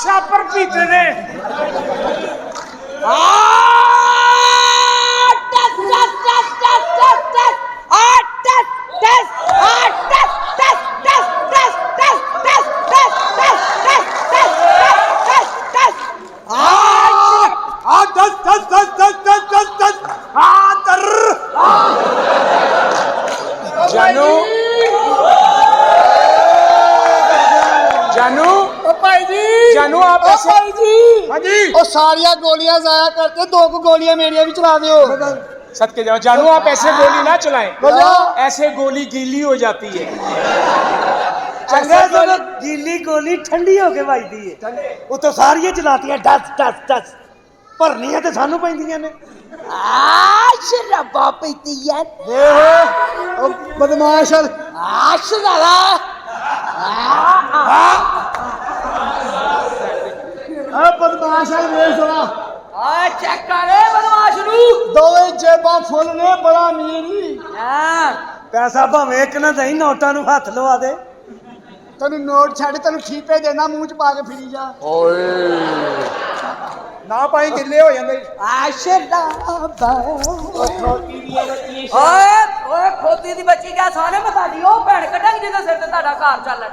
छापर पीते ने जानू जानू भाई जी जानू आप ऐसे भाई जी हाँ जी ਉਹ ਸਾਰੀਆਂ ਗੋਲੀਆਂ ਜ਼ਾਇਆ करके 2 गोलियां मेरियां भी चला दियो सत के जाओ जानू आप ऐसे गोली ना चलाएं बोलो। ऐसे गोली गीली हो जाती है चंगा तो गीली गोली ठंडी होके वजदी है उतो सारियां चलातियां डस डस डस भरनियां ते सानू पैंदियां ने शराबा पीती है ओ बदमाश शराबा बदमाश वेख थोड़ा चेक करे बदमाश नू दोवे जेबा फुल ने बड़ा अमीर पैसा भावें एक ना दई नोटां नू हथ लवा दे तेन नोट छड़ तेन ठीपे देना मुंह च पा के फिरी जा ना पाई गिले हो जाते शराबा ओए ओए खोती दी बच्ची क्या साने बता दी ओ भैन कटांगी जिदा सिर ते ਤੁਹਾਡਾ ਘਰ ਚੱਲਣ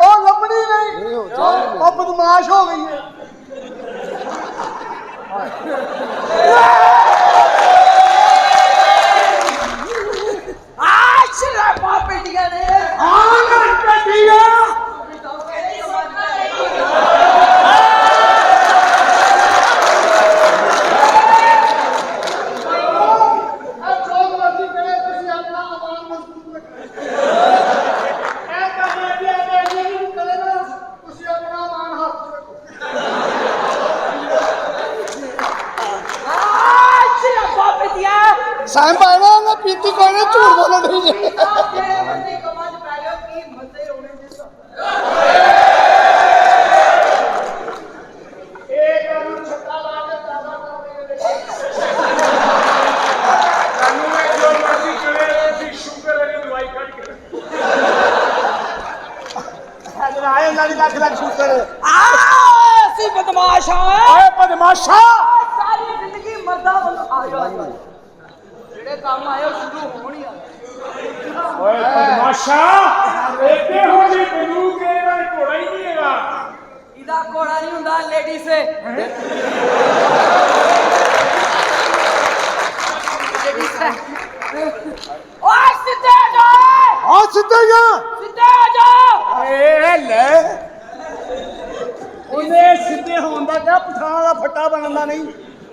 ओ लपड़ी नहीं ओ बदमाश हो गई है शराबा पीटियां ने साइम पाना मैं पीती कोई नहीं झूठ बोलो नहीं बदमाश बदमाशा सारी जिंदगी मरदा आयो ਜਿਹੜੇ ਕੰਮ ਆਏ ਉਹ ਸ਼ੁਰੂ ਹੋਣ ਹੀ ਓਏ ਬਦਮਾਸ਼ਾ ਇੱਥੇ ਹੋ ਜੀ ਬੰਦੂਕ ਇਹਦਾ ਘੋੜਾ ਹੀ ਨਹੀਂ ਹੈਗਾ ਇਹਦਾ ਘੋੜਾ ਨਹੀਂ ਹੁੰਦਾ ਲੇਡੀ ਸੇ ਓਏ ਸਿੱਧੇ ਜਾ हाँ सीधे जा ਸਿੱਧੇ ਜਾ ਏ ਲੈ ਉਹਨੇ ਸਿੱਧੇ ਹੋਣ ਦਾ ਕਿਹਾ ਪਠਾਨ ਦਾ ਫੱਟਾ ਬਣਨ ਦਾ ਨਹੀਂ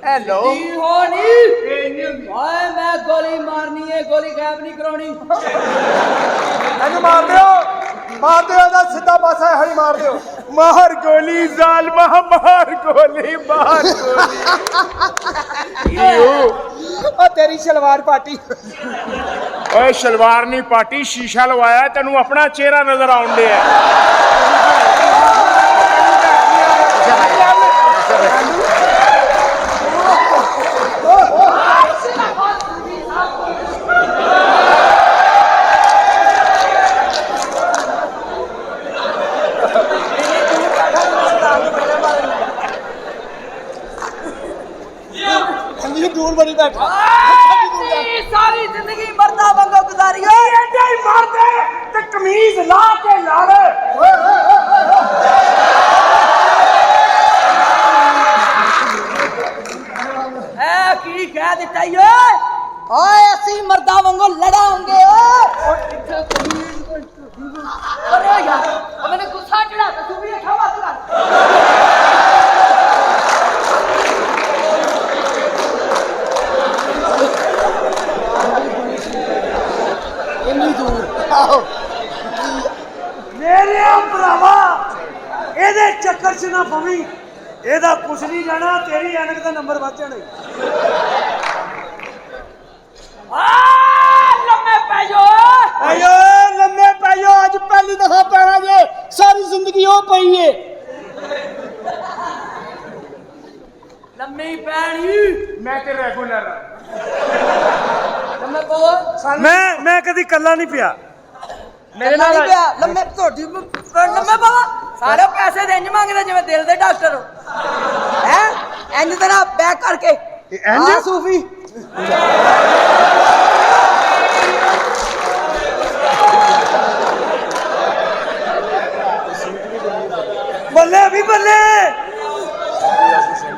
ਹੈਲੋ ਕੀ ਹੋਣੀ ਇਹ ਨਹੀਂ ਹੁੰਦੀ ਓਏ ਮੈਂ ਗੋਲੀ ਮਾਰਨੀ ਹੈ ਗੋਲੀ ਗਾਇਬ ਨਹੀਂ ਕਰਾਉਣੀ ਇਹਨੂੰ ਮਾਰ ਦਿਓ ਉਹਦਾ ਸਿੱਧਾ ਪਾਸਾ ਹਰੀ ਮਾਰ ਦਿਓ ਮਾਰ ਗੋਲੀ ਜ਼ਾਲਮਾ ਮਾਰ ਗੋਲੀ ओ तेरी सलवार पाटी ਓਏ ਸ਼ਲਵਾਰ ਨਹੀਂ ਪਾਟੀ ਸ਼ੀਸ਼ਾ ਲਵਾਇਆ ਤੈਨੂੰ ਆਪਣਾ ਚਿਹਰਾ ਨਜ਼ਰ ਆਉਣ ਡਿਆ दूर बड़ी बैठा सारी जिंदगी मरदा वांगू गुजारी हो ਐਡੇ ਹੀ ਮਾਰਦੇ ਤੇ ਕਮੀਜ਼ ਲਾ ਕੇ ਲਾਵੇ ਐ ਕੀ ਕਹਿ ਦਿੱਤਾ ਈ ਓਏ ਓਏ ਅਸੀਂ ਮਰਦਾ ਵਾਂਗੂ ਲੜਾਂਗੇ ਓਏ ਅਰੇ ਯਾਰ ਉਹ ਮੈਨੂੰ ਗੁੱਸਾ ਚੜਾ ਤਾ ਤੂੰ ਵੀ ਅੱਖਾਂ ਵੱਧ ਕਰ मेरे भरावा ਇਹਦੇ ਚੱਕਰ 'ਚ ਨਾ ਪਵੀ ਇਹਦਾ ਕੁਛ ਨਹੀਂ ਜਾਣਾ ਤੇਰੀ ਐਨਕ ਦਾ ਨੰਬਰ ਵੱਧ ਜਾਣਾ लम्बे पै जाओ अयो लम्बे पै जाओ अज पहली दफा पैना जे सारी जिंदगी हो पई है लम्बी पैनी मैं ते रेगुलर लम्बे पो मैं कदी कल्ला नहीं पिया ਮੇਰੇ ਚੱਲਣਾ ਨਾਲ ਨਹੀਂ ਪਿਆ ਲੰਮੇ ਤੁਹਾਡੀ ਲੰਮੇ ਬਾਬਾ ਸਾਰੇ ਪੈਸੇ ਦੇ ਇੰਜ ਮੰਗਦੇ ਜਿਵੇਂ ਦਿਲ ਦੇ ਡਾਕਟਰ ਹੋ ਹੈ ਇੰਜ ਤਰ੍ਹਾਂ ਬੈਕ ਕਰਕੇ ਇੰਝ? ਹਾਂ ਸੂਫੀ ਬੱਲੇ ਵੀ ਬੱਲੇ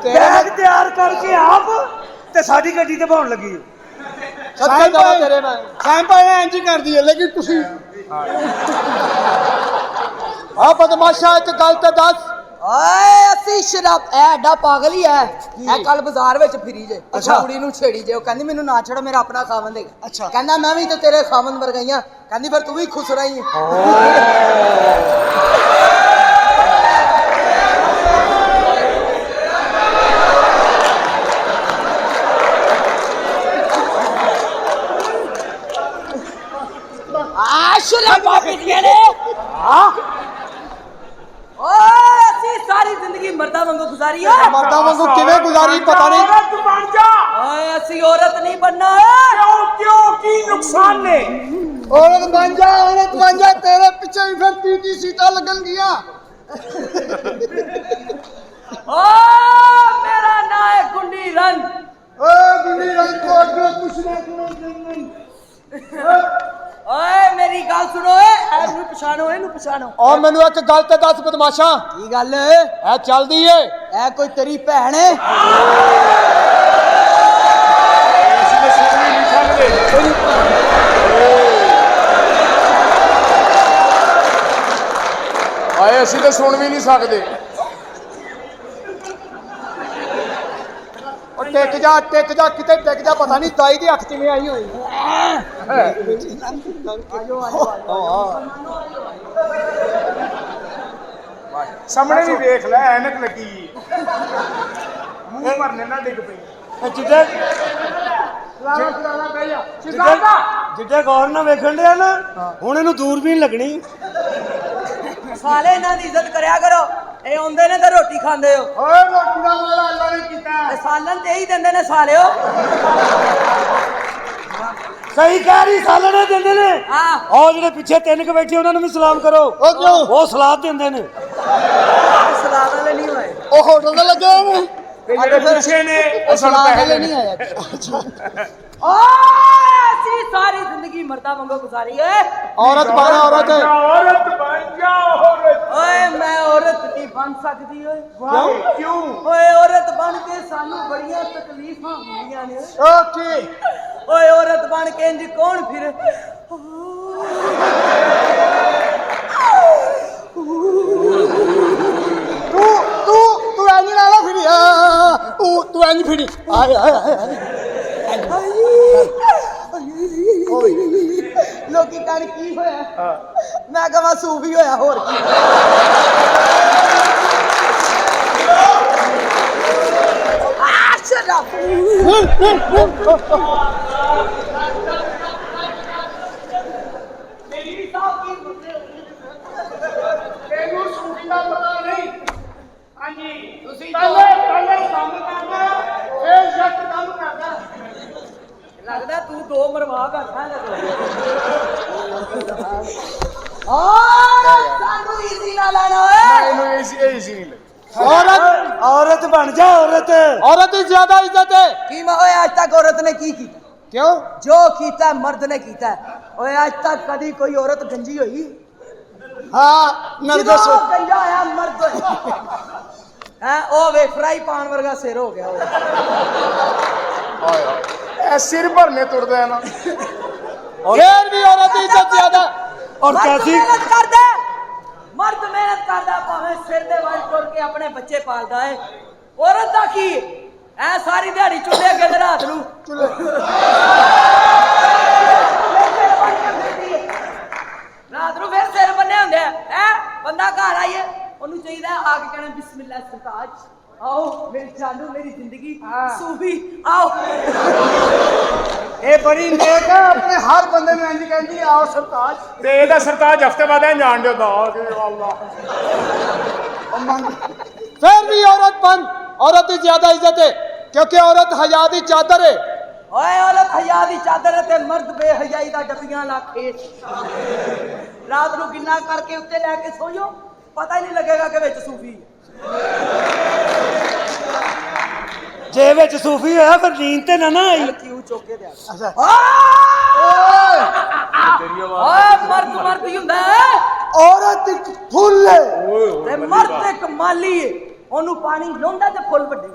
ਬੈਗ ਤਿਆਰ ਕਰਕੇ ਆਪ ਤੇ ਸਾਡੀ ਗੱਡੀ ਤੇ ਪਾਉਣ ਲੱਗੀ ਸੱਚਾ ਦਵਾ ਤੇਰੇ ਨਾਲ ਸਾਈਂ ਭਾਵੇਂ ਇੰਜ ਹੀ ਕਰਦੀ ਹੈ ਲੇਕਿਨ ਤੁਸੀਂ ਆ ਬਦਮਾਸ਼ਾ ਇੱਕ ਗੱਲ ਤੇ ਦੱਸ ਓਏ ਅਸੀਂ ਸ਼ਰਾਬ ਐਡਾ ਪਾਗਲ ਹੀ ਐ ਇਹ ਕੱਲ ਬਾਜ਼ਾਰ ਵਿੱਚ ਫਿਰੀ ਜੇ ਅੱਛਾ ਕੁੜੀ ਨੂੰ ਛੇੜੀ ਜੇ ਉਹ ਕਹਿੰਦੀ ਮੈਨੂੰ ਨਾ ਛੱਡੋ ਮੇਰਾ ਆਪਣਾ ਖਾਵੰਦ ਹੈਗਾ ਅੱਛਾ। ਕਹਿੰਦਾ ਮੈਂ ਵੀ ਤੇ ਤੇਰੇ ਖਾਵੰਦ ਵਰਗਾਈਆਂ ਕਹਿੰਦੀ ਫਿਰ ਤੂੰ ਵੀ ਖੁਸ਼ ਰਹੀ ਸ਼ਰਾਬਾਂ ਪੀਤੀਆਂ ਨੇ ਹਾਂ ਓਏ ਅਸੀਂ ਸਾਰੀ ਜ਼ਿੰਦਗੀ ਮਰਦਾਂ ਵਾਂਗੂ ਗੁਜ਼ਾਰੀ ਏ ਮਰਦਾਂ ਵਾਂਗੂ ਕਿਵੇਂ ਗੁਜ਼ਾਰੀ ਪਤਾ ਨਹੀਂ ਔਰਤ ਬਣ ਜਾ ਓਏ ਅਸੀਂ ਔਰਤ ਨਹੀਂ ਬਣਨਾ ਏ ਕਿਉਂ ਕੀ ਨੁਕਸਾਨ ਨੇ ਔਰਤ ਬਣ ਜਾ ਤੇਰੇ ਪਿੱਛੇ ਵੀ ਫਿਰ 30 ਸੀਟਾਂ ਲੱਗਣਗੀਆਂ ਓ ਮੇਰਾ ਨਾਂ ਹੈ ਗੁੰਡੀ ਰਨ ਓਏ ਗੁੰਡੀ ਰੰਗ ਤੋਂ ਅੱਗੇ ਕੁਛ ਨਾ ਕਰੋ ਓਏ ਮੇਰੀ ਗੱਲ ਸੁਣੋ ਏ ਇਹਨੂੰ ਪਛਾਣੋ ਇਹਨੂੰ ਪਛਾਣੋ ਔਰ ਮੈਨੂੰ ਇੱਕ ਗੱਲ ਤੇ ਦੱਸ ਬਦਮਾਸ਼ਾ ਕੀ ਗੱਲ ਇਹ ਚੱਲਦੀ ਏ ਇਹ ਕੋਈ ਤੇਰੀ ਭੈਣ ਏ ਅਸੀਂ ਤਾਂ ਸੁਣ ਵੀ ਨਹੀਂ ਸਕਦੇ ਆਏ ਅਸੀਂ ਤਾਂ ਸੁਣ ਵੀ ਨਹੀਂ ਸਕਦੇ ਉਹ ਟਿਕ ਜਾ ਕਿਤੇ ਟਿਕ ਜਾ ਪਤਾ ਨਹੀਂ ਦਾਈ ਦੀ ਅੱਖ ਕਿਵੇਂ ਆਈ ਹੋਈ ਸਾਹਮਣੇ ਵੀ ਵੇਖ ਲੈ ਐਨਕ ਲੱਗੀ ਮੂੰਹ ਭਰਨੇ ਨਾ ਡਿੱਗ ਪਈ ਜਿੱਦੇ ਜਿੱਦੇ ਗੌਰ ਨਾਲ ਵੇਖਣ ਡਿਆ ਨਾ ਹੁਣ ਇਹਨੂੰ ਦੂਰਬੀਨ ਲੱਗਣੀ ਸਾਲੇ ਇਹਨਾਂ ਦੀ ਇੱਜ਼ਤ ਕਰਿਆ ਕਰੋ ਇਹ ਆਉਂਦੇ ਨੇ ਤੇ ਰੋਟੀ ਖਾਂਦੇ ਹੋ ਓਏ ਰੋਟੀ ਦਾ ਵਾਲਾ ਅੱਲਾ ਨੇ ਕੀਤਾ ਤੇ ਸਾਲਨ ਤੇ ਹੀ ਦਿੰਦੇ ਨੇ ਸਾਲਿਓ ਸਹੀ ਕਹਿ ਰਹੀ ਸਾਲਣੇ ਦਿੰਦੇ ਨੇ ਹਾਂ ਉਹ ਜਿਹੜੇ ਪਿੱਛੇ ਤਿੰਨ ਕੁ ਬੈਠੇ ਉਹਨਾਂ ਨੂੰ ਵੀ ਸਲਾਮ ਕਰੋ ਉਹ ਕਿਉਂ ਉਹ ਸਲਾਦ ਦਿੰਦੇ ਨੇ ਸਲਾਦ ਵਾਲੇ ਨਹੀਂ ਹੋਏ ਉਹ ਹੋਟਲ ਤੇ ਲੱਗੇ ਹੋਏ ਨੇ ਤੇ ਜਿਹੜੇ ਪਿੱਛੇ ਨੇ ਉਹ ਸਾਨੂੰ ਸਲਾਦ ਪੈਸੇ ਵਾਲੇ ਦੇਣੇ ਨਹੀਂ ਆਏ ਓਏ ਅਸੀਂ ਸਾਰੀ ਜ਼ਿੰਦਗੀ ਮਰਦਾਂ ਵਾਂਗੂ ਗੁਜ਼ਾਰੀ ਏ ਔਰਤ ਬਣ ਔਰਤ ਔਰਤ ਬਣ ਜਾ ਔਰਤ ਓਏ ਮੈਂ ਔਰਤ ਨਹੀਂ ਬਣ ਸਕਦੀ ਓਏ ਕਿਉਂ ਓਏ ਔਰਤ ਬਣ ਕੇ ਸਾਨੂੰ ਬੜੀਆਂ ਤਕਲੀਫਾਂ ਹੁੰਦੀਆਂ ਨੇ ਓਕੇ ਓਏ ਔਰਤ ਬਣ ਕੇ ਇੰਜ ਕੌਣ ਫਿਰੇ ਤੂੰ ਐਨੀ ਨਾਲਾ ਫਿਰੀ ਤੂੰ ਐਨੀ ਫਿਰੀ ਆਏ ਲੋਕੀ ਕਹਿਣ ਕੀ ਹੋਇਆ ਮੈਂ ਕਹਾਂ ਸੂਫੀ ਹੋਇਆ ਹੋਰ ਕੀ ਆ ਸ਼ਰਾਬ ਮੇਰੀ ਸਾਹ ਕੀ ਤੈਨੂੰ ਸੂਫੀ ਦਾ ਪਤਾ ਨਹੀਂ ਹਾਂਜੀ ਤੁਸੀਂ ਪਹਿਲੇ ਕੰਮ ਕਰਦਾ ਫੇਰ ਸ਼ੱਕ ਕੰਮ ਕਰਦਾ ਲੱਗਦਾ ਤੂੰ ਦੋ ਮਰਵਾ ਬੈਠਾ ਓਏ ਸਾਨੂੰ ਈਜ਼ੀ ਨਾ ਲੈਣਾ ਓਏ ਇਹਨੂੰ ਇਹ ਸੀ ਨਹੀਂ ਔਰਤ ਬਣ ਜਾ ਔਰਤ ਦੀ ਜ਼ਿਆਦਾ ਇੱਜ਼ਤ ਹੈ ਕੀ ਮੈਂ ਓਏ ਅੱਜ ਤੱਕ ਔਰਤ ਨੇ ਕੀ ਕੀਤਾ ਕਿਉਂ ਜੋ ਕੀਤਾ ਮਰਦ ਨੇ ਕੀਤਾ ਓਏ ਅੱਜ ਤੱਕ ਕਦੀ ਕੋਈ ਔਰਤ ਗੰਜੀ ਹੋਈ ਹਾਂ ਨਰਗਸ ਜਦੋਂ ਗੰਜਾ ਹੋਇਆ ਮਰਦ ਹੈ ਉਹ ਵੇ ਫਰਾਈ ਪਾਨ ਵਰਗਾ ਸਿਰ ਹੋ ਗਿਆ ਇਹ ਸਿਰ ਭਰਨੇ ਤੁਰਦਾ ਹੈ ਨਾ ਫੇਰ ਵੀ ਔਰਤ ਦੀ ਇੱਜ਼ਤ ਜ਼ਿਆਦਾ ਔਰ ਮਰਦ ਕੈਸੀ ਮਿਹਨਤ ਕਰਦਾ ਮਰਦ ਮਿਹਨਤ ਕਰਦਾ ਭਾਵੇਂ ਸਿਰ ਦੇ ਵੱਲ ਤੁਰ ਕੇ ਆਪਣੇ ਬੱਚੇ ਪਾਲਦਾ ਹੈ ਔਰਤ ਦਾ ਕੀ ਐ ਸਾਰੀ ਦਿਹਾੜੀ ਚੁੱਲ੍ਹੇ ਅੱਗੇ ਤੇ ਰਾਤ ਨੂੰ ਰਾਤ ਨੂੰ ਫਿਰ ਸਿਰ ਬੰਨੇ ਹੁੰਦੇ ਆ ਹੈ ਬੰਦਾ ਘਰ ਆਈਏ ਉਹਨੂੰ ਚਾਹੀਦਾ ਆ ਕੇ ਕਹਿਣਾ ਬਿਸਮਿਲ੍ਲਾ ਸਰਤਾਜ आओ मेरी जानू मेरी जिंदगी सूफी आओ ਇਹ ਬੜੀ ਨੇਕ ਹੈ ਆਪਣੇ ਹਰ ਬੰਦੇ ਨੂੰ ਇੰਜ ਕਹਿੰਦੀ ਆਓ ਸਰਤਾਜ ਤੇ ਇਹਦਾ ਸਰਤਾਜ ਹਫਤੇ ਬਾਅਦ ਐ ਜਾਣ ਦਿਓ ਦਾ ਕਿ ਅੱਲਾ ਫਿਰ ਵੀ औरत ਦੀ ਜ਼ਿਆਦਾ ਇੱਜ਼ਤ ਹੈ ਕਿਉਂਕਿ औरत ਹਯਾ ਦੀ ਚਾਦਰ ਹੈ ओए औरत हया दी चादर ते मर्द बेहयाई दा डबियां ला खेच ਰਾਤ ਨੂੰ ਗਿੱਲਾ ਕਰਕੇ ਉੱਤੇ ਲੈ ਕੇ ਸੋ ਜਾਓ, ਪਤਾ ਹੀ ਨਹੀਂ ਲੱਗੇਗਾ ਕਿ ਵਿੱਚ ਸੂਫੀ ਹੈ। ਜੇ ਵਿੱਚ ਸੂਫੀ ਹੋਇਆ ਫਿਰ ਨੀਂਦ ਤੇ ਨਾ ਆਈ। ਕਿਉਂ ਚੋਕੇ ਦੇ ਅੱਛਾ ਓਏ ਮਰਦ ਹੀ ਹੁੰਦਾ ਹੈ, ਔਰਤ ਇੱਕ ਫੁੱਲ ਹੈ ਤੇ ਮਰਦ ਇੱਕ ਮਾਲੀ ਹੈ। ਉਹਨੂੰ ਪਾਣੀ ਲਾਉਂਦਾ ਤੇ ਫੁੱਲ ਵੱਡੇ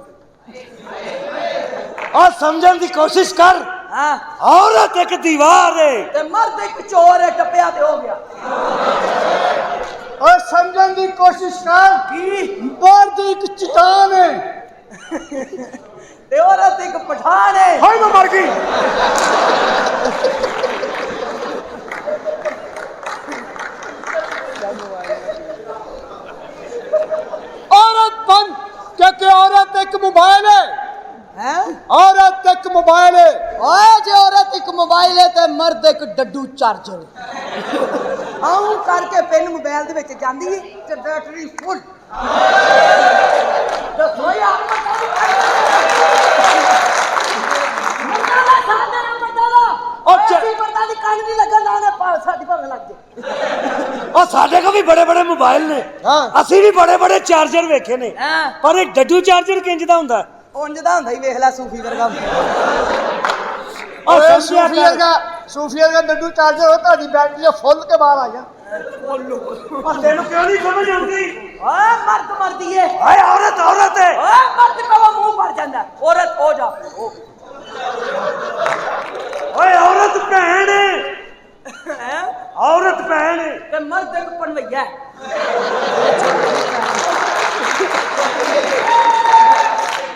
और समझन की कोशिश कर। हाँ औरत एक दीवार है ते मर्द एक चोर है, टपया ते हो गया। और समझन की कोशिश कर की मर्द एक चट्टान है ते औरत एक पठान है। ਹਾਏ ਮੈਂ ਮਰ ਗਈ। औरत बन क्योंकि औरत एक मोबाइल है हैं औरत एक मोबाइल है ओए जे औरत एक मोबाइल है ते मर्द एक डड्डू चार्जर आऊं करके पिन मोबाइल दे विच जांदी है ते बैटरी फुल दसो यार और साडे को भी बड़े बड़े मोबाइल ने। हाँ। असी भी बड़े बड़े चार्जर वेखे ने। हाँ। पर एक डड्डू चार्जर किंजदा हुंदा। ਉਂਝ ਦਾ ਹੁੰਦਾ ਹੀ ਵੇਖ ਲੈ ਸੂਫੀ ਵਰਗਾ और और समझिया सूफिया का डड्डू चार्जर होता है बैटरी फुल के बाहर आ जा और तेनू क्यों नहीं समझ आउंदी? ਓਏ ਮਰਦ ਮਰਦੀ ਏ हाय औरत औरत है। ਓਏ ਮਰਦ ਕਵਾ ਮੂੰਹ ਭਰ ਜਾਂਦਾ ਔਰਤ ਹੋ ਜਾ ओए औरत भैन है। हैं औरत भैन है। ਤੇ ਮਰਦ ਇੱਕ ਪਣਵਈਆ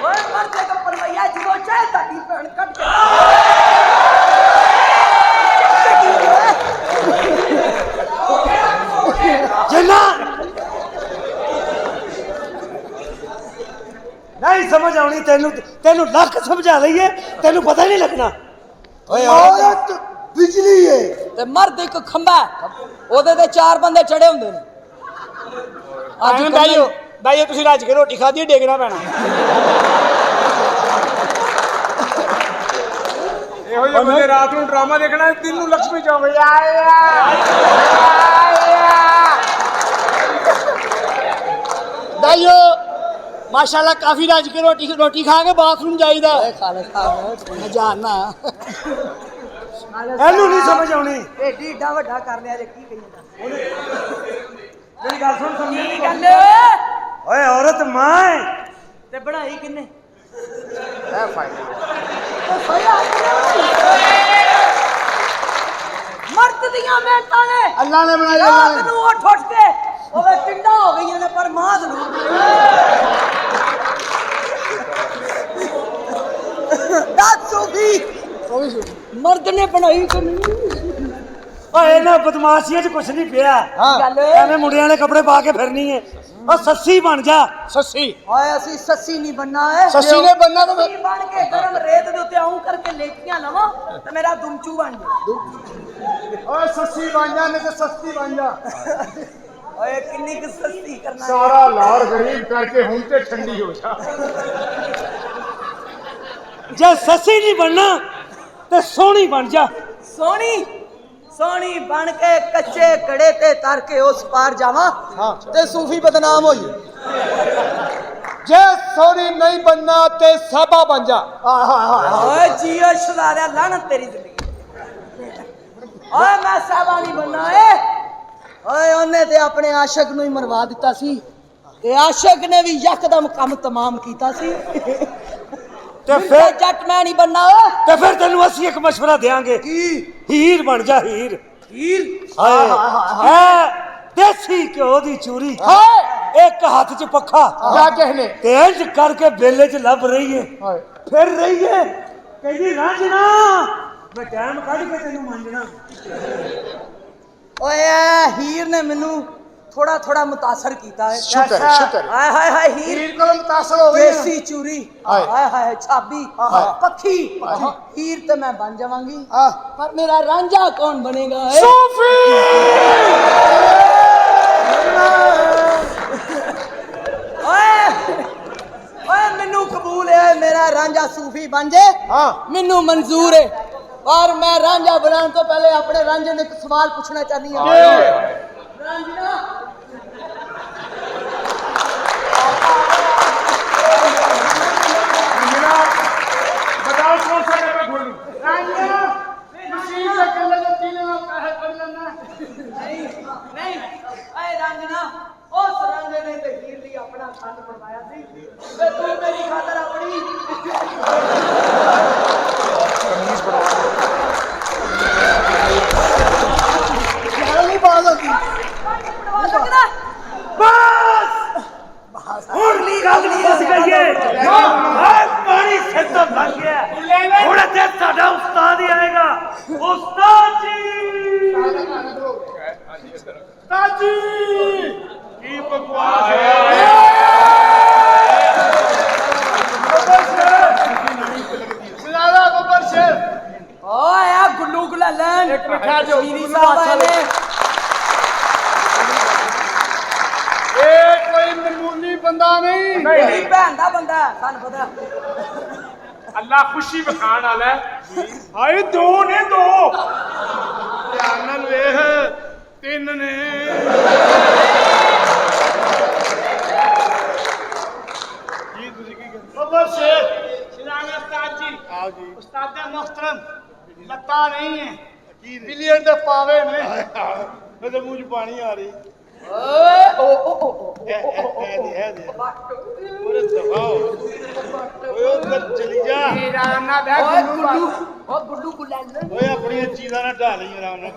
ਓਏ ਮਰਦ ਇੱਕ ਪਣਵਈਆ ਜਦੋਂ ਚਾਹੇ ਤੁਹਾਡੀ ਭੈਣ ਕੱਢ जिन्ना नहीं समझ आनी तेनू तेनू लख समझा लईए तेनू पता नहीं लगना। औरत बिजली है ਤੇ ਮਰਦ ਇੱਕ ਖੰਭਾ ਉਹਦੇ ਤੇ ਚਾਰ ਬੰਦੇ ਚੜੇ ਹੁੰਦੇ ਨੇ ਬਾਈਓ ਬਾਈਓ ਤੁਸੀਂ ਰੱਜ ਕੇ ਰੋਟੀ ਖਾਧੀ ਡੇਗਣਾ ਪੈਣਾ ਇਹੋ ਜਿਹੇ ਬੰਦੇ ਰਾਤ ਨੂੰ ਡਰਾਮਾ ਦੇਖਣਾ, ਦਿਨ ਨੂੰ ਲక్ష్ਮੀ ਚੌਂਕ ਆਇਆ। ਬਾਈਓ ਮਾਸ਼ਾਅੱਲਾ ਕਾਫੀ ਰੱਜ ਕੇ ਰੋਟੀ ਖਾ ਕੇ ਬਾਥਰੂਮ ਜਾਈਦਾ ਮੈਂ ਜਾਣਨਾ ਇਹਨੂੰ ਨਹੀਂ ਸਮਝ ਆਉਣੀ। ਏਡੀ ਏਡਾ ਵੱਡਾ ਕਰ ਲਿਆ ਜੇ ਕੀ ਕਹੀ ਜਾਂਦਾ ਮੇਰੀ ਗੱਲ ਸੁਣ ਸਮਝ ਕੀ ਗੱਲ ਓਏ ਔਰਤ ਮਾਂ ਹੈ ਤੇ ਬਣਾਈ ਕਿੰਨੇ ਮਰਦ ਦੀਆਂ ਮਿਹਨਤਾਂ ਨੇ ਅੱਲਾ ਨੇ ਬਣਾਈ ਰਾਤ ਨੂੰ ਉੱਠ ਉੱਠ ਕੇ ਉਹਦੇ ਟਿੰਡਾ ਹੋ ਗਈਆਂ ਨੇ ਪਰ ਮਾਂ ਜ਼ਰੂਰ ਦੱਸ ਸੂਫੀ ਮਰਦ ਨੇ ਬਣਾਈ ਕਿ ਨਹੀਂ ਓਏ ਇਹਨਾਂ ਬਦਮਾਸ਼ੀਆਂ 'ਚ ਕੁਛ ਨਹੀਂ ਪਿਆ। ਗੱਲ ਐਵੇਂ ਮੁੰਡਿਆਂ ਵਾਲੇ ਕੱਪੜੇ ਪਾ ਕੇ ਫਿਰਨੀ ਹੈ। ਓ ਸੱਸੀ ਬਣ ਜਾ। ਸੱਸੀ ਓਏ ਅਸੀਂ ਸੱਸੀ ਨਹੀਂ ਬੰਨਾ ਹੈ ਸੱਸੀ ਨੇ ਬੰਨਾ ਤਾਂ ਸੱਸੀ ਬਣ ਕੇ ਗਰਮ ਰੇਤ ਦੇ ਉੱਤੇ ਆਉਂ ਕਰਕੇ ਲੇਟੀਆਂ ਲਵਾਂ ਤੇ ਮੇਰਾ ਦੁਮਚੂ ਬਣ ਜਾ ਓਏ ਸੱਸੀ ਬਣ ਜਾ ਨਹੀਂ ਤੇ ਸਸਤੀ ਬਣ ਜਾ ਓਏ ਕਿੰਨੀ ਕੁ ਸਸਤੀ ਕਰਨਾ ਸਾਰਾ ਲਾਰ ਗਰੀਬ ਕਰਕੇ ਹੁਣ ਤੇ ਠੰਡੀ ਹੋ ਜਾ। ਜੇ ਸੱਸੀ ਨਹੀਂ ਬਣਨਾ ਤੇ ਸੋਹਣੀ ਬਣ ਜਾ। ਸੋਹਣੀ ਸੋਹਣੀ ਬਣ ਕੇ ਕੱਚੇ ਕੜੇ ਤੇ ਤਰ ਕੇ ਉਸ ਪਾਰ ਜਾਵਾਂ ਤੇ ਸੂਫੀ ਬਦਨਾਮ ਹੋਈ ਜੇ ਸੋਹਣੀ ਨਹੀਂ ਬੰਨਾ ਤੇ ਸਾਬਾ ਬਣ ਜਾ ਓਏ ਜੀਓ ਸ਼ੁਦਾਰਿਆ ਲਾਨਤ ਤੇਰੀ ਜ਼ਿੰਦਗੀ ਓਏ ਮੈਂ ਸਾਬਾ ਨਹੀਂ ਬੰਨਾ ਓਏ ਉਹਨੇ ਤੇ ਆਪਣੇ ਆਸ਼ਕ ਨੂੰ ਹੀ ਮਰਵਾ ਦਿੱਤਾ ਸੀ ਤੇ ਆਸ਼ਕ ਨੇ ਵੀ ਯਕਦਮ ਕੰਮ ਤਮਾਮ ਕੀਤਾ ਸੀ ਤੇ ਫਿਰ ਜੱਟ ਮੈਂ ਨਹੀਂ ਬੰਨਾ ਤੇ ਫਿਰ ਤੈਨੂੰ ਅਸੀਂ ਇੱਕ ਮਸ਼ਵਰਾ ਦੇਾਂਗੇ। ਕੀ ਹੀਰ ਬਣ ਜਾ ਹੀਰ। ਹੀਰ ਹਾਏ ਦੇਸੀ ਘਿਓ ਦੀ ਚੂਰੀ ਇੱਕ ਹੱਥ 'ਚ ਪੱਖਾ ਜਾ ਕਹਿਨੇ ਤੇ ਇੰਜ ਕਰਕੇ ਬੇਲੇ 'ਚ ਲੱਭ ਰਹੀ ਹੈ ਫਿਰ ਰਹੀ ਹੈ ਕਹਿੰਦੀ ਰਾਂਝਣਾ ਮੈਂ ਟਾਈਮ ਕੱਢ ਕੇ ਤੈਨੂੰ ਮੰਨਣਾ। ਓਏ ਹੀਰ ਨੇ ਮੈਨੂੰ ਥੋੜਾ ਥੋੜਾ ਮੁਤਾਸਰ ਕੀਤਾ ਹੈ ਸ਼ੁਕਰ ਸ਼ੁਕਰ ਹਾਏ ਹਾਏ ਹਾਏ ਹੀਰ ਹੀਰ ਕੋਲ ਮੁਤਾਸਰ ਹੋ ਗਈ ਦੇਸੀ ਚੂਰੀ ਹਾਏ। ਹਾਏ ਹਾਏ ਛਾਬੀ ਪੱਖੀ ਹੀਰ ਤੇ ਮੈਂ ਬਣ ਜਾਵਾਂਗੀ ਪਰ ਮੇਰਾ ਰਾਂਝਾ ਕੌਣ ਬਣੇਗਾ ਸੂਫੀ ਓਏ ਓਏ ਮੈਨੂੰ ਕਬੂਲ ਹੈ ਮੇਰਾ ਰਾਂਝਾ ਸੂਫੀ ਬਣ ਜੇ ਮੈਨੂੰ ਮਨਜ਼ੂਰ ਹੈ ਪਰ ਮੈਂ ਰਾਂਝਾ ਬਣਾਉਣ ਤੋਂ ਪਹਿਲੇ ਆਪਣੇ ਰਾਂਝੇ ਨੂੰ ਇੱਕ ਸਵਾਲ ਪੁੱਛਣਾ ਚਾਹਨੀ ਹਾਂ रांझना बताओ कौन सा डब्बा खोलूं? रांझना मशीन से कल्ले जो तीन में पैसे कर लेना नहीं नहीं अरे रांझना उस रांझे ने ते हीर ली अपना खंड बनवाया सी ते तू मेरी खातर अपनी यार नहीं बात होती बनवा सकदा बस हुरली गल फस गई है पानी सिर तो लग गया हुण ते साडा उस्ताद ही आएगा उस्ताद जी ताजी की बकवास है सिलारा गब्बर शेर ओए आ गुल्लू गुलालन एक मिनट ठहर जाओ, मेरी गुल्लू साहब अच्छा ने ये कोई मामूली बंदा नहीं मेरी भैन दा बंदा है सन पता अल्लाह खुशी बखान वाला है हाय दो ने दो ध्यान नाल वेख तीन ने जी तुसी की कहंदे गब्बर शेर सिलाने उस्ताद जी आओ जी उस्ताद मोहतरम लत्ता नहीं है बिलियन दे पावे ने मेरे मुंह च पानी आ रही ओए ओ ओ ओ है दे पूरे दबाओ ओए उधर चली जा आराम ना बैठ ओए गुल्लू ओ गुल्लू गुलालन ओए अपनी चीज़ां ना ढा ਲਈ आराम ਨਾਲ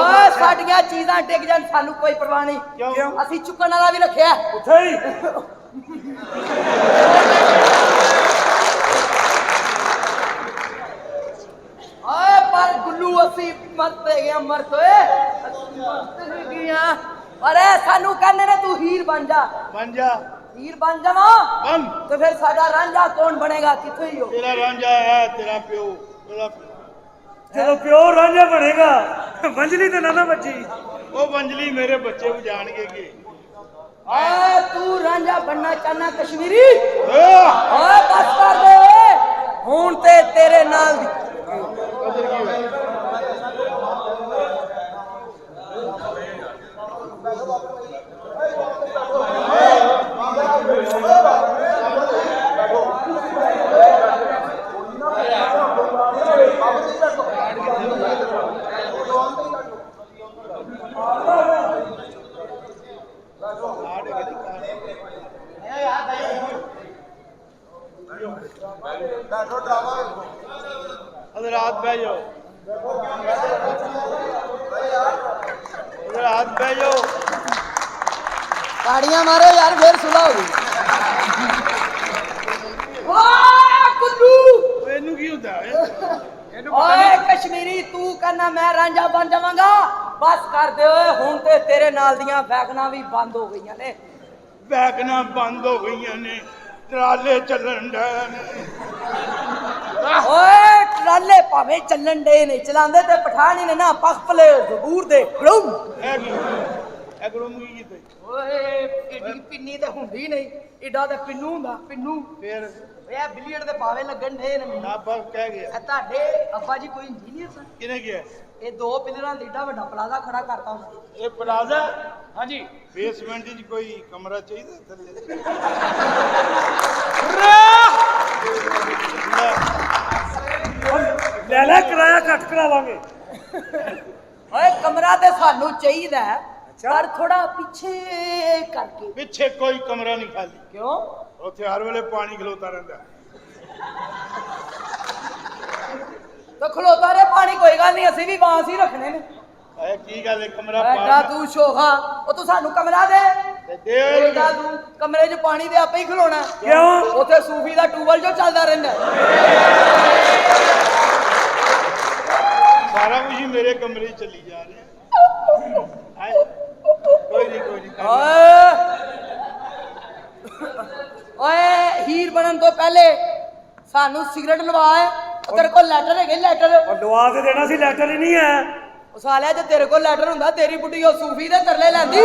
ओए साडियां चीज़ां टिक जान सानू कोई परवाह नहीं क्यों ਅਸੀਂ ਚੁੱਕਣ ਵਾਲਾ ਵੀ ਰੱਖਿਆ उठे ही ओए पर गुल्लू ਅਸੀਂ ਮਰਤੇ ਗਿਆ ਮਰਤੇ ਅਸੀਂ ਗਿਆ अरे सानू कहने ने तू हीर बन जा बन जा हीर बन जावा बन तो फिर साडा रांझा कौन बनेगा किथे ही हो तेरा रांझा है तेरा प्यो तेरा ਜਦੋਂ ਪਿਓ ਰਾਂਝਾ ਬਣੇਗਾ ਬੰਜਲੀ ਤੇ ਨਾ ਬੱਜੀ वो बंजली मेरे बच्चे भी जानेंगे कि ओए तू रांझा बनना चाहना कश्मीरी ए, ओए बस कर दे ओए हुन ते तेरे नाल दी उधर की हुआ? उधर हाथ बह जाओ उधर हाथ बह जाओ गाड़ियां मारो यार फिर सुलह हो गई वाह गुल्लू ਇਹਨੂੰ ਕੀ ਹੁੰਦਾ ਹੈ ओए कश्मीरी तू कहना मैं रांझा बन जावांगा बस कर दे ओए हुन ते तेरे नाल दियां वैगना भी बंद हो गईयां ने ਬੈਗਨਾਂ ਬੰਦ ਹੋ ਗਈਆਂ ਨੇ ਟਰਾਲੇ ਚੱਲਣ ਡੇ ਨੇ ओए ट्राले भावे चलन डे ने चलांदे ते पठानी ने ना पखपले जबूर दे गड़ूम ਇਹ ਕੀ ਇਹ ਗਰਮ ਕੀ ਕੀਤੇ ओए एडी पिन्नी ते हुंदी नहीं एडा ते पिन्नू हुंदा पिन्नू ਫਿਰ ए बिलियड दे पावे लगन डे ने ਨਾ ਬਸ ਕਹਿ ਗਿਆ ए ਤੁਹਾਡੇ ਅੱਬਾ ਜੀ ਕੋਈ ਇੰਜੀਨੀਅਰ ਸਨ ਕਿਨੇ ਗਿਆ ਇਹ ਦੋ ਪਿਲਰਾਂ ਦਾ ਏਡਾ ਵੱਡਾ ਪਲਾਜ਼ਾ ਖੜਾ ਕਰਤਾ ਹੁੰਦਾ ਇਹ ਪਲਾਜ਼ਾ ਹਾਂਜੀ ਬੇਸਮੈਂਟ 'ਚ ਕੋਈ ਕਮਰਾ ਚਾਹੀਦਾ ਥੱਲੇ ਲੈ ਲੈ ਕਿਰਾਇਆ ਘੱਟ ਕਰਾਵਾਂਗੇ ਓਏ ਕਮਰਾ ਤੇ ਸਾਨੂੰ ਚਾਹੀਦਾ ਹੈ ਪਰ ਥੋੜਾ ਪਿੱਛੇ ਕਰਕੇ ਪਿੱਛੇ ਕੋਈ ਕਮਰਾ ਨਹੀਂ ਖਾਲੀ ਕਿਉਂ ਉੱਥੇ ਹਰ ਵੇਲੇ ਪਾਣੀ ਖਲੋਤਾ ਰਹਿੰਦਾ ਤਾਂ ਖਲੋਤਾ ਰੇ ਪਾਣੀ ਕੋਈ ਗੱਲ ਨਹੀਂ ਅਸੀਂ ਵੀ ਬਾਂਸ ਹੀ ਰੱਖਣੇ ਨੇ ਇਹ ਕੀ ਗੱਲ ਹੈ ਕਮਰਾ ਐਡਾ ਪਾ ਤੂੰ ਸ਼ੋਖਾ ਉਹ ਤੂੰ ਸਾਨੂੰ ਕਮਰਾ ਦੇ ਦੇ ਐਡਾ ਤੂੰ ਕਮਰੇ 'ਚ ਪਾਣੀ ਦੇ ਆਪੇ ਹੀ ਖਲੋਣਾ ਕਿਉਂ ਉੱਥੇ ਸੂਫੀ ਦਾ ਟੂਬਲ ਜੋ ਚੱਲਦਾ ਰਹਿੰਦਾ ਸਾਰਾ ਕੁਝ ਹੀ ਮੇਰੇ ਕਮਰੇ 'ਚ ਚੱਲੀ ਜਾ ਰਿਹਾ ਹਾਏ ਕੋਈ ਨਹੀਂ ਓਏ ਓਏ ਹੀਰ ਬਣਨ ਤੋਂ ਪਹਿਲੇ ਸਾਨੂੰ ਸਿਗਰਟ ਲਵਾ ਉਹ ਤੇਰੇ ਕੋਲ ਲੈਟਰ ਹੈਗੇ ਲੈਟਰ ਉਹ ਲਵਾ ਤੇ ਦੇਣਾ ਸੀ ਲੈਟਰ ਹੀ ਨਹੀਂ ਹੈ ਉਹ ਸਾਲਿਆ ਜੇ ਤੇਰੇ ਕੋਲ ਲੈਟਰ ਹੁੰਦਾ ਤੇਰੀ ਬੁੱਢੀ ਉਹ ਸੂਫੀ ਦੇ ਤਰਲੇ ਲੈਂਦੀ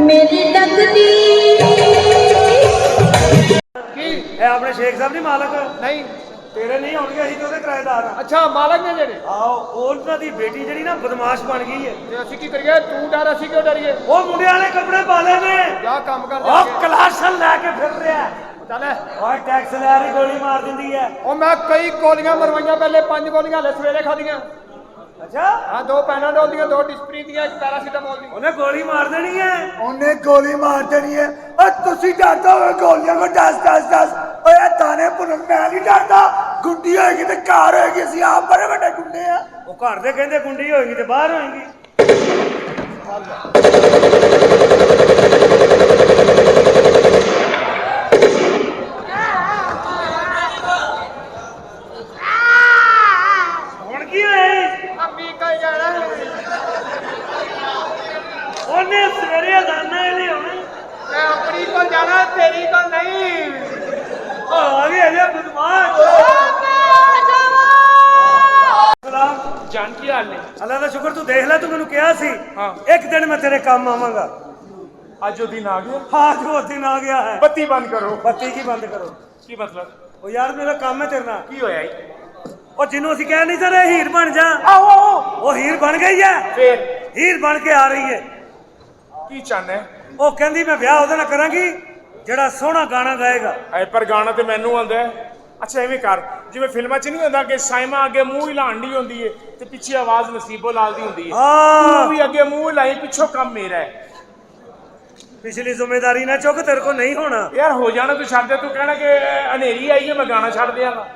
मेरी लगदी ਇਹ ਆਪਣੇ ਸ਼ੇਖ ਸਾਹਿਬ ਨਹੀਂ ਮਾਲਕ ਨਹੀਂ ਤੇਰੇ ਨਹੀਂ ਹੋਣਗੇ ਅਸੀਂ ਤੇ ਉਹਦੇ ਕਿਰਾਏਦਾਰ ਆ ਅੱਛਾ ਮਾਲਕ ਨੇ ਜਿਹੜੇ ਆਓ ਉਹਨਾਂ ਦੀ ਬੇਟੀ ਜਿਹੜੀ ਨਾ ਬਦਮਾਸ਼ ਬਣ ਗਈ ਹੈ ਤੇ ਅਸੀਂ ਕੀ ਕਰੀਏ ਤੂੰ ਡਰ ਅਸੀਂ ਕਿਉਂ ਡਰੀਏ ਉਹ ਮੁੰਡਿਆਂ ਨੇ ਕੱਪੜੇ ਪਾ ਲਏ ਨੇ ਜਾ ਕੰਮ ਕਰ ਉਹ ਕਲਾਸ਼ਨ ਲੈ ਕੇ ਫਿਰ ਰਿਹਾ ਚੱਲ ਓਏ ਟੈਕਸ ਲੈ ਰਹੀ ਗੋਲੀ ਮਾਰ ਦਿੰਦੀ ਹੈ ਉਹ ਮੈਂ ਕਈ ਗੋਲੀਆਂ ਮਰਵਾਈਆਂ ਪਹਿਲੇ 5 ਗੋਲੀਆਂ ਹਲੇ ਸਵੇਰੇ ਖਾਧੀਆਂ ਅੱਛਾ ਹਾਂ 2 ਪੈਨਾਡੋਲ ਦੀਆਂ 2 ਡਿਸਪਰੀ ਦੀਆਂ 1 ਪੈਰਾਸੀਟਾਮੋਲ ਦੀ ਉਹਨੇ ਗੋਲੀ ਮਾਰ ਦੇਣੀ ਹੈ ਉਹਨੇ ਗੋਲੀ ਮਾਰ ਦੇਣੀ ਹੈ ਓ ਤੁਸੀਂ ਡਰਦੇ ਹੋ ਗੋਲੀਆਂ ਕੋ ਦਸ ਓਏ ਤਾਨੇ ਪੁਰਨ ਮੈਂ ਨਹੀਂ ਡਰਦਾ ਗੁੰਡੀ ਹੋਏਗੀ ਤੇ ਘਰ ਹੋਏਗੀ ਅਸੀਂ ਆਪ ਬੜੇ ਵੱਡੇ ਗੁੰਡੇ ਆ ਉਹ ਘਰ ਦੇ ਕਹਿੰਦੇ ਗੁੰਡੀ ਹੋਏਗੀ ਤੇ ਬਾਹਰ ਹੋਏਗੀ ਹੁਣ ਕੀ ਹੋਇਆ ਅੰਮੀ ਕਾ ਜਾਣਾ ਉਹਨੇ ਸਵੇਰੇ ਅਜ਼ਾਨਾਂ ਨਹੀਂ ਹੋਣੀ ਮੈਂ ਆਪਣੀ ਕੋਲ ਜਾਣਾ ਤੇਰੀ ਕੋਲ ਨਹੀਂ ਆ ਗਏ ਅਜੇ ਬਦਮਾਸ਼ ਸਲਾਮ ਜਾਨ ਕੀ ਹਾਲ ਨੇ ਅੱਲਾ ਦਾ ਸ਼ੁਕਰ ਤੂੰ ਦੇਖ ਲੈ ਤੂੰ ਮੈਨੂੰ ਕਿਹਾ ਸੀ ਹਾਂ। ਇੱਕ ਦਿਨ ਮੈਂ ਤੇਰੇ ਕੰਮ ਆਵਾਂਗਾ ਅੱਜ ਉਹ ਦਿਨ ਆ ਗਿਆ ਹਾਂ ਜੋ ਦਿਨ ਆ ਗਿਆ ਹੈ ਬੱਤੀ ਬੰਦ ਕਰੋ ਬੱਤੀ ਕੀ ਬੰਦ ਕਰੋ ਕੀ ਮਤਲਬ ਉਹ ਯਾਰ ਮੇਰਾ ਕੰਮ ਹੈ ਤੇਰੇ ਨਾਲ ਕੀ ਹੋਇਆ ਈ ਉਹ ਜਿਹਨੂੰ ਅਸੀਂ ਕਹਿ ਨਹੀਂ ਸਕਦੇ ਹੀਰ ਬਣ ਜਾ ਆਓ ਆਓ ਉਹ ਹੀਰ ਬਣ ਗਈ ਹੈ ਫੇਰ ਹੀਰ ਬਣ ਕੇ ਆ ਰਹੀ ਹੈ ਕੀ ਚਾਹਨਾ ਉਹ ਕਹਿੰਦੀ ਮੈਂ ਵਿਆਹ ਉਹਦੇ ਨਾਲ ਕਰਾਂਗੀ ਜਿਹੜਾ ਸੋਹਣਾ ਗਾਣਾ ਗਾਏਗਾ ਐ ਪਰ ਗਾਣਾ ਤੇ ਮੈਨੂੰ ਆਉਂਦਾ ਹੈ ਅੱਛਾ ਐਵੇਂ ਕਰ ਜਿਵੇਂ ਫਿਲਮਾਂ 'ਚ ਨਹੀਂ ਹੁੰਦਾ ਕਿ ਸਾਇਮਾ ਅੱਗੇ ਮੂੰਹ ਹਿਲਾਉਣ ਦੀ ਹੁੰਦੀ ਹੈ ਤੇ ਪਿੱਛੇ ਆਵਾਜ਼ ਨਸੀਬੋ ਲਾਲ ਦੀ ਹੁੰਦੀ ਹੈ ਹਾਂ ਤੂੰ ਵੀ ਅੱਗੇ ਮੂੰਹ ਹਿਲਾਈ ਪਿੱਛੋਂ ਕੰਮ ਮੇਰਾ ਹੈ ਪਿਛਲੀ ਜ਼ਿੰਮੇਵਾਰੀ ਨਾ ਚੁੱਕ ਤੇਰੇ ਕੋਲ ਨਹੀਂ ਹੋਣਾ ਯਾਰ ਹੋ ਜਾਣਾ ਤੂੰ ਛੱਡ ਦੇ ਤੂੰ ਕਹਿਣਾ ਕਿ ਹਨੇਰੀ ਆਈ ਹੈ ਮੈਂ ਗਾਣਾ ਛੱਡ ਦਿਆਂਗਾ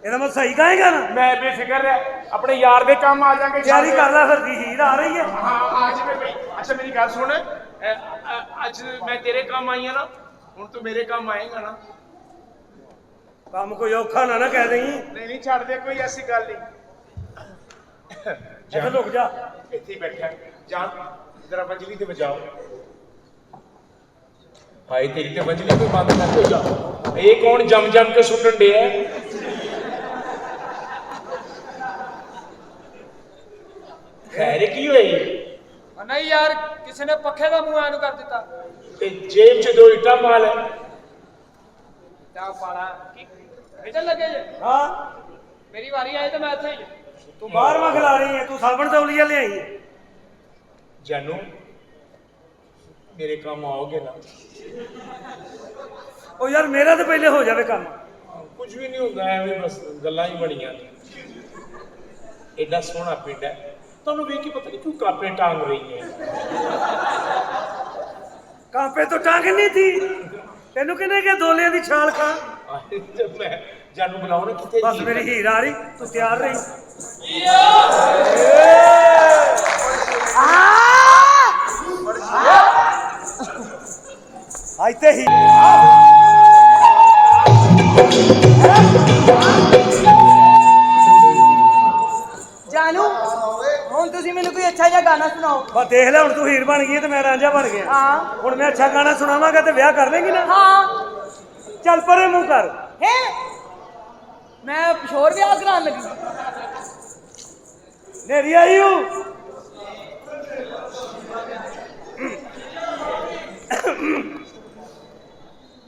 ਇਹਦਾ ਮੈਂ ਸਹੀ ਗਾਏਗਾ ਨਾ ਮੈਂ ਬੇਫਿਕਰ ਰਹਿ ਆਪਣੇ ਯਾਰ ਦੇ ਕੰਮ ਆ ਜਾਾਂਗੇ ਤਿਆਰੀ ਕਰ ਲੈ ਫਿਰ ਕੀ ਹੀਰ ਆ ਰਹੀ ਹੈ ਹਾਂ ਆ ਜਾਵੇ ਬਈ ਅੱਛਾ ਮੇਰੀ ਗੱਲ ਸੁਣ ਅੱਜ ਮੈਂ ਤੇਰੇ ਕੰਮ ਆਈ ਆ ਨਾ ਹੁਣ ਤੂੰ ਮੇਰੇ ਕੰਮ ਆਏਗਾ ਨਾ ਕੰਮ ਕੋਈ ਔਖਾ ਨਾ ਕਹਿ ਦੇਈਂ ਨਹੀਂ ਛੱਡ ਦੇ ਕੋਈ ਐਸੀ ਗੱਲ ਨਹੀਂ ਇੱਥੇ ਲੁਕ ਜਾ ਇੱਥੇ ਹੀ ਬੈਠਾ ਜਾਨ ਜਰਾ ਵੰਜਲੀ ਤੇ ਵਜਾਓ ਭਾਈ ਤੇਰੀ ਤੇ ਵੰਜਲੀ ਕੋਈ ਬੰਦ ਕਰ ਦੋ ਜਾ ਇਹ ਕੌਣ ਜਮ ਕੇ ਸੁੱਟਣ ਡਿਆ ਖੈਰ ਕੀ ਹੋਈ ਨਹੀਂ ਯਾਰ ਕਿਸੇ ਨੇ ਪੱਖੇ ਦਾ ਮੂੰਹ ਐਨੂੰ ਕਰ ਦਿੱਤਾ ਤੇ ਜੇਬ 'ਚ 2 ਇੱਟਾਂ ਮਾਲ ਹੈ ਜਾ ਪਾਲਾ ਕੀ ਇਧਰ ਲੱਗੇ ਜੇ ਹਾਂ ਮੇਰੀ ਵਾਰੀ ਆਈ ਤਾਂ ਮੈਂ ਇੱਥੇ ਹੀ ਤੂੰ ਬਾਹਰ ਵਾ ਖਿਲਾ ਰਹੀ ਹੈ ਤੂੰ ਸਾਬਣ ਤੌਲੀਆ ਲਿਆਈ ਹੈ ਜਾਨੂ ਮੇਰੇ ਕੰਮ ਆਓਗੇ ਨਾ ਉਹ ਯਾਰ ਮੇਰਾ ਤਾਂ ਪਹਿਲੇ ਹੋ ਜਾਵੇ ਕੰਮ ਕੁਝ ਵੀ ਨਹੀਂ ਹੁੰਦਾ ਐਵੇਂ ਬਸ ਗੱਲਾਂ ਹੀ ਬਣੀਆਂ ਐਡਾ ਸੋਹਣਾ ਪਿੰਡ ਹੈ ਤੁਹਾਨੂੰ ਵੇਖ ਕੇ ਪਤਾ ਨਹੀਂ ਕਿਉਂ ਕਾਪੇ ਟਾਂਗ ਰਹੀ ਹੈ ਕਾਂਪੇ ਤੋਂ ਟੰਗ ਨਹੀਂ ਥੀ ਤੈਨੂੰ ਕਿਹਨੇ ਕਿ ਦੋਲਿਆਂ ਦੀ ਛਾਲ ਖਾ ਜਦ ਮੈਂ ਜਾਨੂ ਬੁਲਾਉ ਨਾ ਕਿੱਥੇ ਬਸ ਮੇਰੀ ਹੀਰ ਆ ਰਹੀ ਤੂੰ ਤਿਆਰ ਰਹੀ ਅੱਜ ਤੇ ਹੀ ਜਾਨੂ ਹੁਣ ਤੁਸੀਂ ਮੈਨੂੰ ਕੋਈ ਅੱਛਾ ਜਿਹਾ ਗਾਣਾ ਸੁਣਾਓ ਬਸ ਦੇਖ ਲੈ ਹੁਣ ਤੂੰ ਹੀਰ ਬਣ ਗਈ ਤੇ ਮੈਂ ਰਾਂਝਾ ਬਣ ਗਿਆ ਹਾਂ ਹੁਣ ਮੈਂ ਅੱਛਾ ਗਾਣਾ ਸੁਣਾਵਾਂਗਾ ਤੇ ਵਿਆਹ ਕਰ ਲੇਂਗੀ ਨਾ ਹਾਂ ਚੱਲ ਪਰੇ ਮੂੰਹ ਕਰ ਹੈ ਮੈਂ ਪਿਸ਼ੋਰ ਵਿਆਹ ਕਰਾਉਣ ਲੱਗੀ ਨੇਰੀ ਆਈ ਹੂੰ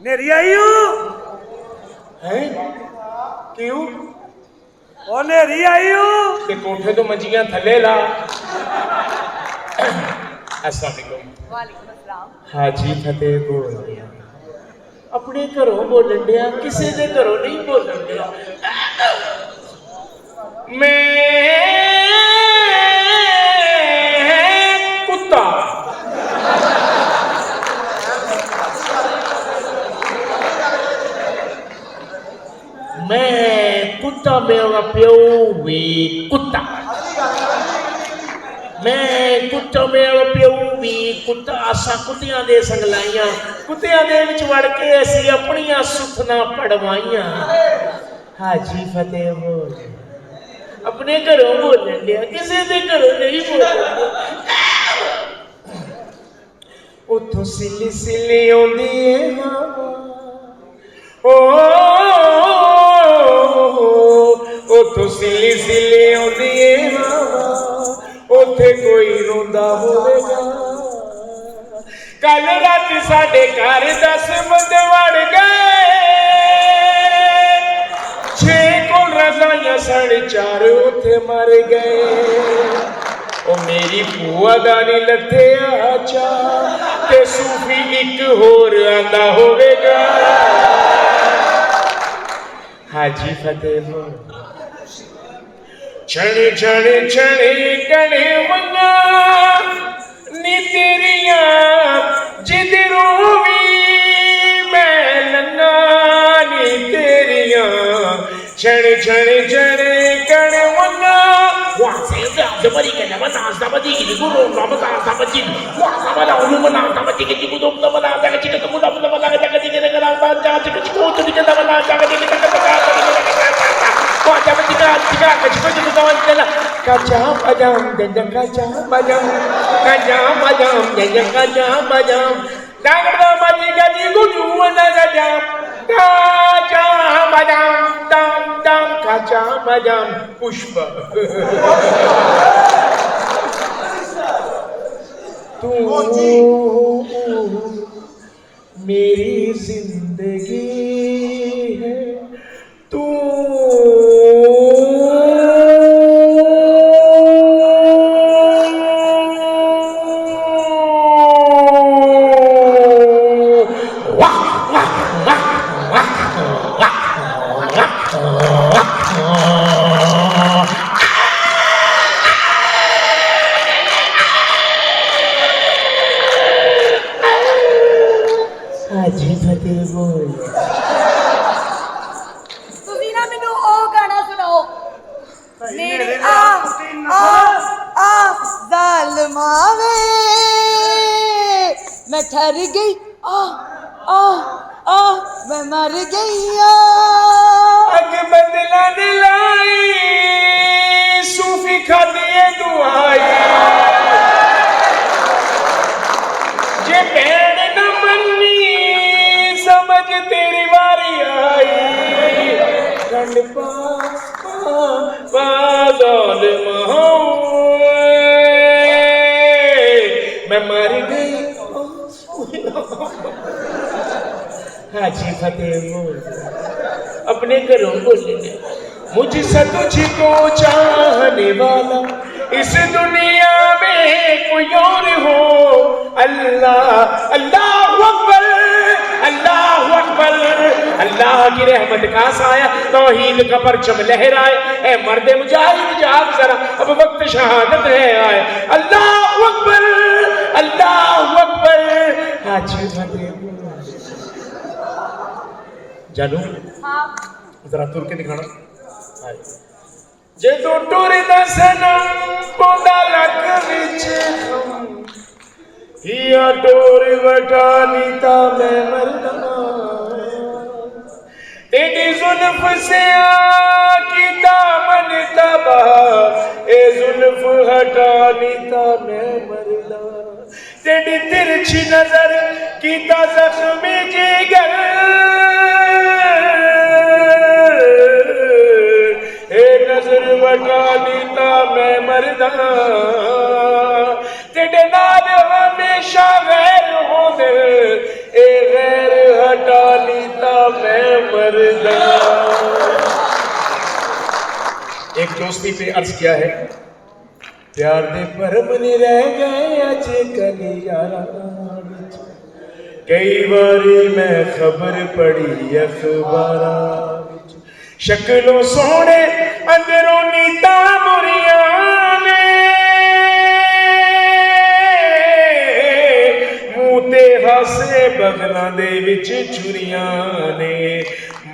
ਨੇਰੀ ਆਈ ਹੂੰ ਹੈ ਕਿਉਂ ਉਹ ਨੇਰੀ ਆਈ ਹੂੰ ਤੇ ਕੋਠੇ ਤੋਂ ਮੰਜੀਆਂ ਥੱਲੇ ਲਾ अस्सलाम वालेकुम ਵਾਲੇਕੁਮ ਅਸਲਾਮ हाजी फतेह बोल दिया अपने घरों बोलन दिया किसी के घरों नहीं बोलन दिया मैं कुत्ता मैं कुत्ता मेरा प्यो भी कुत्ता मैं कुत्ता मेरा प्यो भी कुत्ता आसा कुत्तियां दे संग लाइया कुत्तियां दे विच वड़ के असी अपनियां सुथना पड़वाइया हाजी फतेह बोल अपने घरों बोलन दिया किसी दे घरों नहीं बोलन उथों सिली सिली आउंदी ओ उतो सिली सिली आउंदी ए हवा उथे कोई रोंदा होवेगा कल रात साडे घर 10 बंदे वड़ गए 6 कोल रजाइयां 4.5 उथे मर गए ओ मेरी भूआ दा नी लथया चा ते सूफी एक होर आंदा होवेगा हाजी फतेह छणे छणे छणे कणे वंगा नी तेरिया जिधरों भी मैं लंगा नी तेरिया छणे छणे छणे कणे वंगा वाह से जबरी के ना नाच दा बदी की गुरु ना बता दा बदी वाह सबला उनु मना दा बदी की गुरु ना बना दा की तो मुदा मुदा बना दा की ने करा दा जा की को तो की दा बना दा की wah jangan tiga kecil kawan kita kacang padam jangan kacang padam jangan kacang padam jangan mati gaji gudu mana saja kacang padam dam kacang padam pushpa तू मेरी जिंदगी है तू हाजी फतेह बोल ਤੁਸੀਂ ਨਾ ਮੈਨੂੰ ਉਹ ਗਾਣਾ ਸੁਣਾਓ ਨੇੜੇ ਆ ਜ਼ਾਲਮਾ ਵੇ मैं ठहर गई मैं मर गई अग बदला दिलाई सूफी खादिए दुआई जे भैन न मन्नी समझ तेरी बारी आई गंड पादौल मैं मर गई हाजी फतेह बोल अपने घरों बोले मुझसे तुझको चाहने वाला इस दुनिया में कोई और हो अल्लाह अल्लाह अकबर अल्लाह की रहमत का साया तौहीद का परचम लहराए ए मर्दे मुजाहिद जाग जरा अब वक्त शहादत है आए अल्लाह अकबर हाजी फतेह जानू जरा तुर के दिखाना जे तो टुरदा सनम पोंदा लक विच हिया टोर वटा नीता मैं मरदा तेरी जुल्फ से कीता मन तबा ए जुल्फ हटा नीता मैं मरदा तेरी तिरछी नजर कीता जख्मी जिगर नजर बटा नीता मैं मरदा तेरे नाल हमेशा गैर हो दे ए गैर हटा नीता मैं मरदा एक दोस्ती पे अर्ज किया है प्यार दे भरम नहीं रह गए अज कल यारा कई बारी मैं खबर पढ़ी अखबारा शक्लों सोने अंदरों नीता मुरिया ने मुंह ते हासे बगलों दे विच छुरियां ने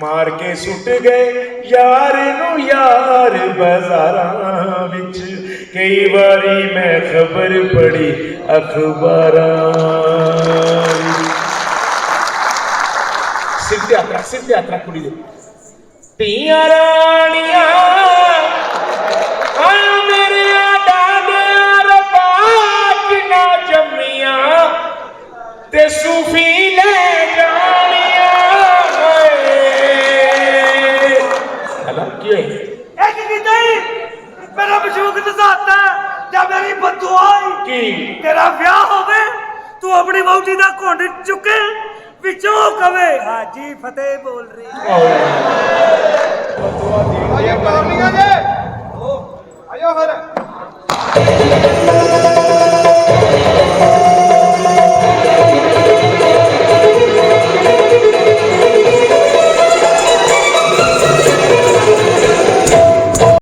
मार के सुट गए यार नू यार बाजारां विच कई बारी मैं खबर पढ़ी अखबारां सिर ते यात्रा कुड़ी दे तिया रानिया मेरे ना जमिया ते सूफी ले जानिया ਇਹ ਕੀ ਕੀਤਾ ਈ ਮੇਰਾ ਮਸ਼ੂਕ ਦਸਾਤਾ ਜਾਂ ਮੇਰੀ ਬਦਦੁਆਈ ਕੀ ਤੇਰਾ ਵਿਆਹ ਹੋਵੇ ਤੂੰ ਆਪਣੀ ਵਹੁਟੀ ਦਾ ਘੁੰਡ ਚੁੱਕੇ ਵਿੱਚੋਂ ਕਵੇ ਹਾਜੀ ਫਤਿਹ ਬੋਲ ਰਹੀ